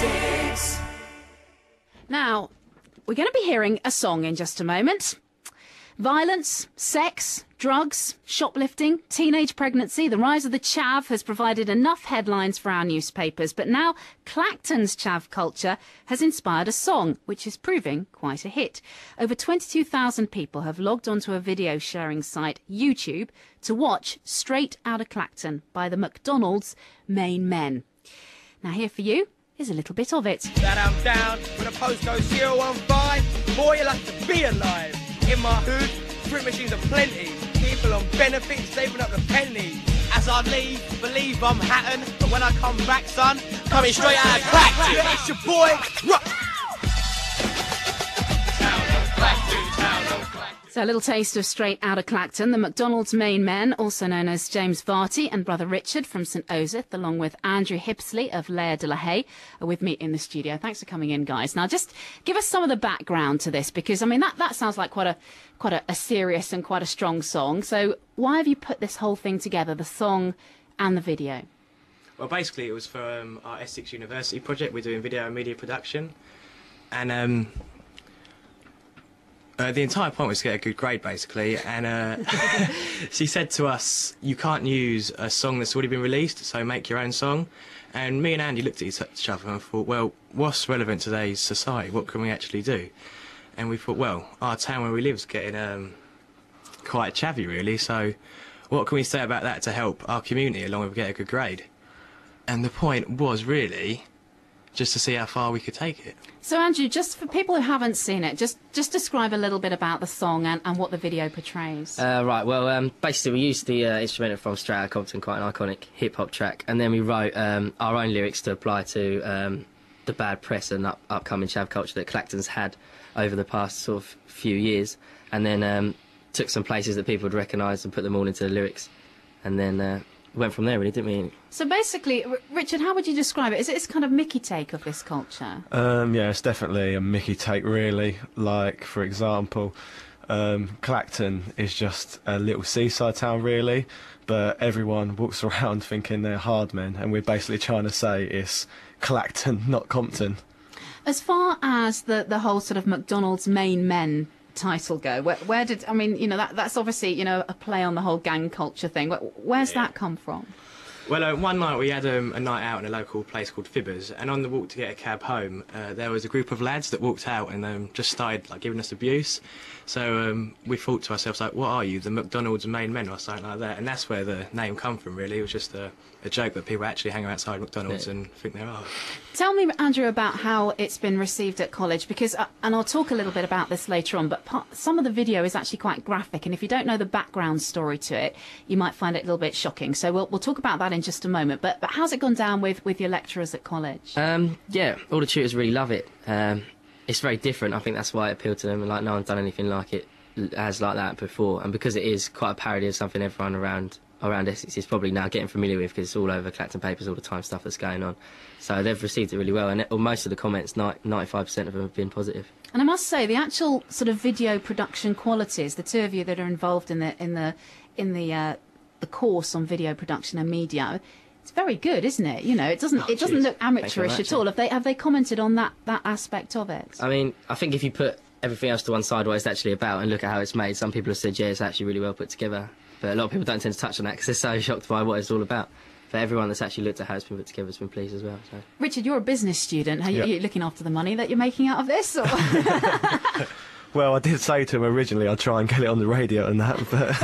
Essex. Now, we're going to be hearing a song in just a moment. Violence, sex, drugs, shoplifting, teenage pregnancy, the rise of the chav has provided enough headlines for our newspapers. But now Clacton's chav culture has inspired a song, which is proving quite a hit. Over 22,000 people have logged onto a video sharing site, YouTube, to watch Straight Outta Clacton by the Macdonalds Main Men. Now here for you is a little bit of it. That I'm down with a postcode 015. Boy, you like to be alive. In my hood, fruit machines are plenty. People on benefits saving up the pennies. As I leave, believe I'm Hatton, but when I come back, son, coming straight out of Clacton. Yeah, it's your boy, So a little taste of Straight Outta Clacton. The Macdonalds Main Men, also known as James Varty and brother Richard from St Osyth, along with Andrew Hipsley of Laird de la Haye, are with me in the studio. Thanks for coming in, guys. Now, just give us some of the background to this, because I mean that sounds like quite a serious and quite a strong song. So why have you put this whole thing together, the song and the video? Well, basically, it was for our Essex University project. We're doing video and media production, and the entire point was to get a good grade, basically, and she said to us, you can't use a song that's already been released, so make your own song. And me and Andy looked at each other and thought, well, what's relevant to today's society? What can we actually do? And we thought, well, our town where we live is getting quite chavvy, really, so what can we say about that to help our community along with get a good grade? And the point was, really, just to see how far we could take it. So, Andrew, just for people who haven't seen it, just describe a little bit about the song and what the video portrays. Right, well, basically we used the instrumental from Straight Outta Compton, quite an iconic hip-hop track, and then we wrote our own lyrics to apply to the bad press and upcoming chav culture that Clacton's had over the past sort of few years, and then took some places that people would recognise and put them all into the lyrics, and then went from there, really, didn't we? So basically, Richard, how would you describe it? Is it this kind of Mickey take of this culture? Yeah, it's definitely a Mickey take, really. Like, for example, Clacton is just a little seaside town, really, but everyone walks around thinking they're hard men, and we're basically trying to say it's Clacton, not Compton. As far as the whole sort of Macdonalds Main Men title go, where did, I mean, you know, that's obviously, you know, a play on the whole gang culture thing. Where's that come from? Well, one night we had a night out in a local place called Fibbers, and on the walk to get a cab home, there was a group of lads that walked out and just started like giving us abuse. So we thought to ourselves, like, what are you, the Macdonalds Main Men or something like that? And that's where the name come from, really. It was just a joke that people actually hang outside McDonald's and think they're old. Tell me, Andrew, about how it's been received at college, because, and I'll talk a little bit about this later on, but some of the video is actually quite graphic, and if you don't know the background story to it, you might find it a little bit shocking. So we'll talk about that in just a moment. But how's it gone down with your lecturers at college? Yeah, all the tutors really love it. It's very different. I think that's why it appealed to them, and like no one's done anything like it as like that before. And because it is quite a parody of something everyone around Essex is probably now getting familiar with, because it's all over Clacton papers all the time, stuff that's going on. So they've received it really well, and most of the comments, 95% of them have been positive. And I must say, the actual sort of video production qualities, the two of you that are involved in the course on video production and media, it's very good, isn't it? You know, it doesn't look amateurish at all. Have they commented on that aspect of it? I mean, I think if you put everything else to one side, what it's actually about, and look at how it's made, some people have said, yeah, it's actually really well put together. But a lot of people don't tend to touch on that because they're so shocked by what it's all about. But everyone that's actually looked at how it's been put together has been pleased as well. So. Richard, you're a business student. Are you looking after the money that you're making out of this? Or? Well, I did say to him originally I'd try and get it on the radio and that, but...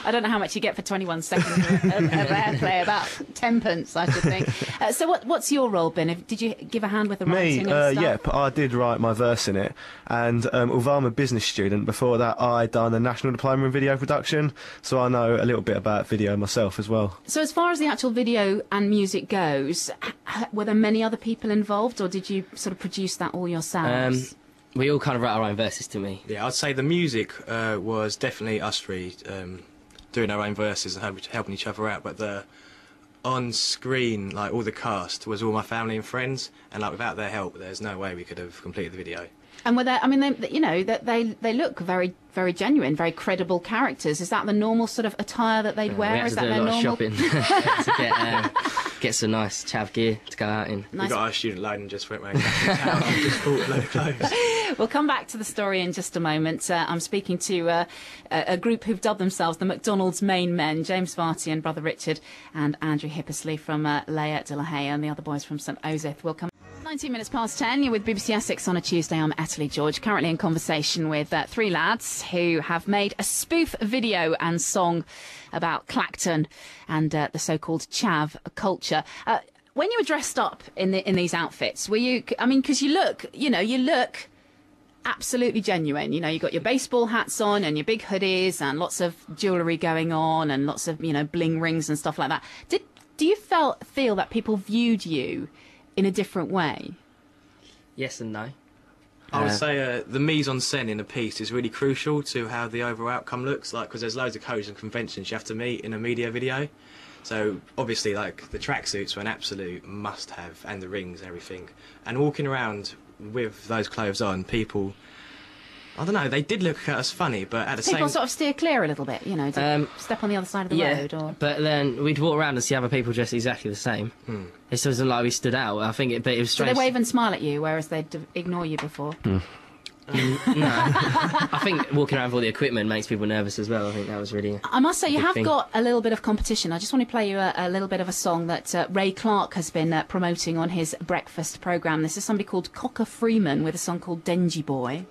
I don't know how much you get for 21 seconds of airplay, about 10 pence, I should think. So what's your role been? Did you give a hand with the writing and stuff? Yeah, I did write my verse in it, and although I'm a business student, before that I'd done a national diploma in video production, so I know a little bit about video myself as well. So as far as the actual video and music goes, were there many other people involved, or did you sort of produce that all yourselves? We all kind of wrote our own verses, to me. Yeah, I'd say the music was definitely us three doing our own verses and helping each other out, but the on-screen, like all the cast, was all my family and friends, and like without their help, there's no way we could have completed the video. And were there, I mean, they look very, very genuine, very credible characters. Is that the normal sort of attire that they'd wear? We had Is to that do a their lot normal? of shopping to get. get some nice chav gear to go out in. We Nice. got our student loan and just went round town and just bought a load of clothes. We'll come back to the story in just a moment. I'm speaking to a group who've dubbed themselves the Macdonalds Main Men, James Varty and brother Richard, and Andrew Hippersley from Leia de la Haye, and the other boys from St Osyth. We'll come. 19 minutes past 10, you're with BBC Essex on a Tuesday. I'm Etalie George, currently in conversation with three lads who have made a spoof video and song about Clacton and the so-called chav culture. When you were dressed up in these outfits, were you, I mean, because you look absolutely genuine. You know, you got your baseball hats on and your big hoodies and lots of jewellery going on and lots of, bling rings and stuff like that. Do you feel that people viewed you in a different way? Yes and no. I would say the mise-en-scène in a piece is really crucial to how the overall outcome looks, like, because there's loads of codes and conventions you have to meet in a media video. So obviously, like, the tracksuits were an absolute must-have, and the rings and everything. And walking around with those clothes on, people, I don't know, they did look at us funny, but at the same... People sort of steer clear a little bit, to step on the other side of the road? Or... But then we'd walk around and see other people dressed exactly the same. It wasn't like we stood out. I think but it was strange. So they wave and smile at you, whereas they'd ignore you before? No. I think walking around with all the equipment makes people nervous as well. I think that was really... I must say, you have thing. got a little bit of competition. I just want to play you a little bit of a song that Ray Clark has been promoting on his breakfast programme. This is somebody called Cocker Freeman with a song called Dengy Boy.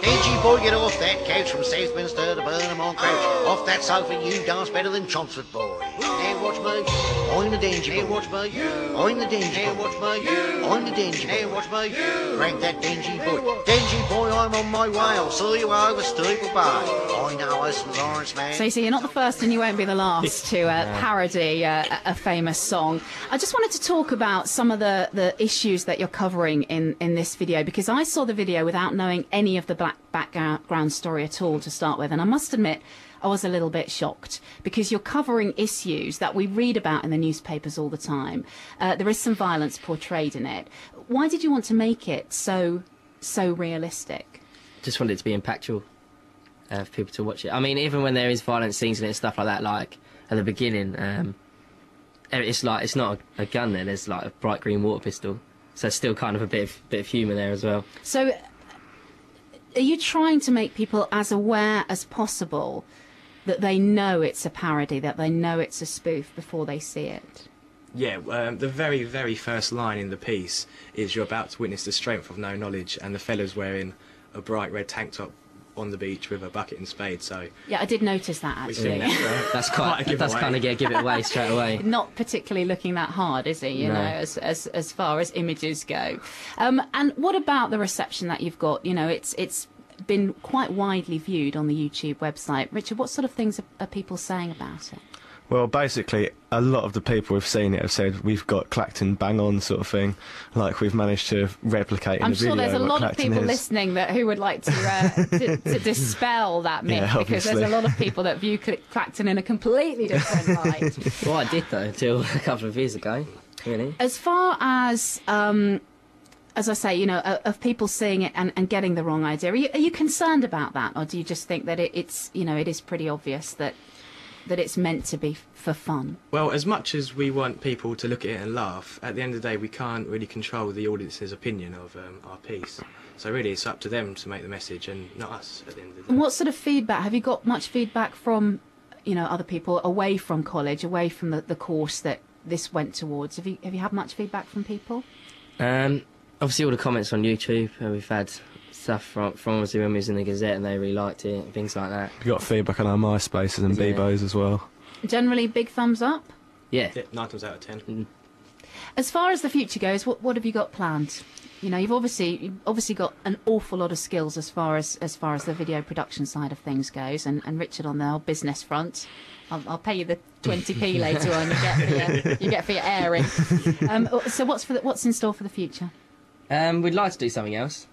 Dengy boy, get off that couch from Southminster to Burnham on Crouch. Off that sofa, you dance better than Chelmsford boy. Hey, watch me, I'm the Dengy boy. Hey, watch me, I'm the Dengy boy. Hey, watch me, I'm the Dengy boy. Hey, watch me, crank that Dengy boy. Dengy boy, I'm on my way. I'll see you over Steeple Bay. I know us from Lawrence, man. So you see, you're not the first and you won't be the last to parody a famous song. I just wanted to talk about some of the issues that you're covering in this video, because I saw the video without knowing any of the background story at all to start with, and I must admit I was a little bit shocked, because you're covering issues that we read about in the newspapers all the time. There is some violence portrayed in it. Why did you want to make it so realistic? Just wanted it to be impactful for people to watch it. I mean, even when there is violent scenes in it and stuff like that, like at the beginning, it's not a gun there. There's like a bright green water pistol, so it's still kind of a bit of humour there as well. So, are you trying to make people as aware as possible that they know it's a parody, that they know it's a spoof before they see it? Yeah, the very, very first line in the piece is you're about to witness the strength of no knowledge, and the fella's wearing a bright red tank top on the beach with a bucket and spade, so... Yeah, I did notice that, actually. That's kind of give it away straight away. Not particularly looking that hard, is he, you know, as far as images go. And what about the reception that you've got? You know, it's been quite widely viewed on the YouTube website. Richard, what sort of things are people saying about it? Well, basically, a lot of the people who've seen it have said we've got Clacton bang on sort of thing, like we've managed to replicate in the video. I'm sure there's a lot of people listening who would like to dispel that myth, because there's a lot of people that view Clacton in a completely different light. Well, I did though until a couple of years ago, really. As far as I say, you know, of people seeing it and getting the wrong idea, are you concerned about that, or do you just think that it's you know, it is pretty obvious that it's meant to be for fun? Well, as much as we want people to look at it and laugh, at the end of the day we can't really control the audience's opinion of our piece. So really it's up to them to make the message and not us at the end of the day. And what sort of feedback? Have you got much feedback from, you know, other people away from college, away from the course that this went towards? Have you had much feedback from people? Obviously all the comments on YouTube, we've had stuff from obviously when we was in the Gazette and they really liked it, and things like that. We got feedback on our MySpaces and Bebos as well. Generally, big thumbs up? Yeah. 9 times out of 10. As far as the future goes, what have you got planned? You know, you've obviously got an awful lot of skills as far as the video production side of things goes, and Richard on the whole business front. I'll pay you the 20p later on you get for your airing. So what's in store for the future? We'd like to do something else.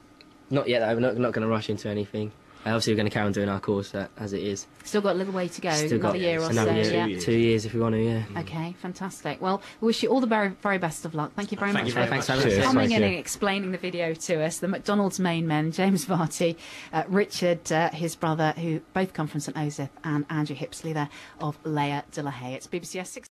Not yet, though. We're not going to rush into anything. Obviously, we're going to carry on doing our course as it is. Still got a little way to go. Still another got year or another so. year, 2 years if we want to. Yeah. Okay, fantastic. Well, we wish you all the very, very best of luck. Thank you very much for Thanks very much. coming in and explaining the video to us. The Macdonalds Main Men, James Varty, Richard, his brother, who both come from St Osyth, and Andrew Hippersley there of Leia de la Haye. It's BBC Essex.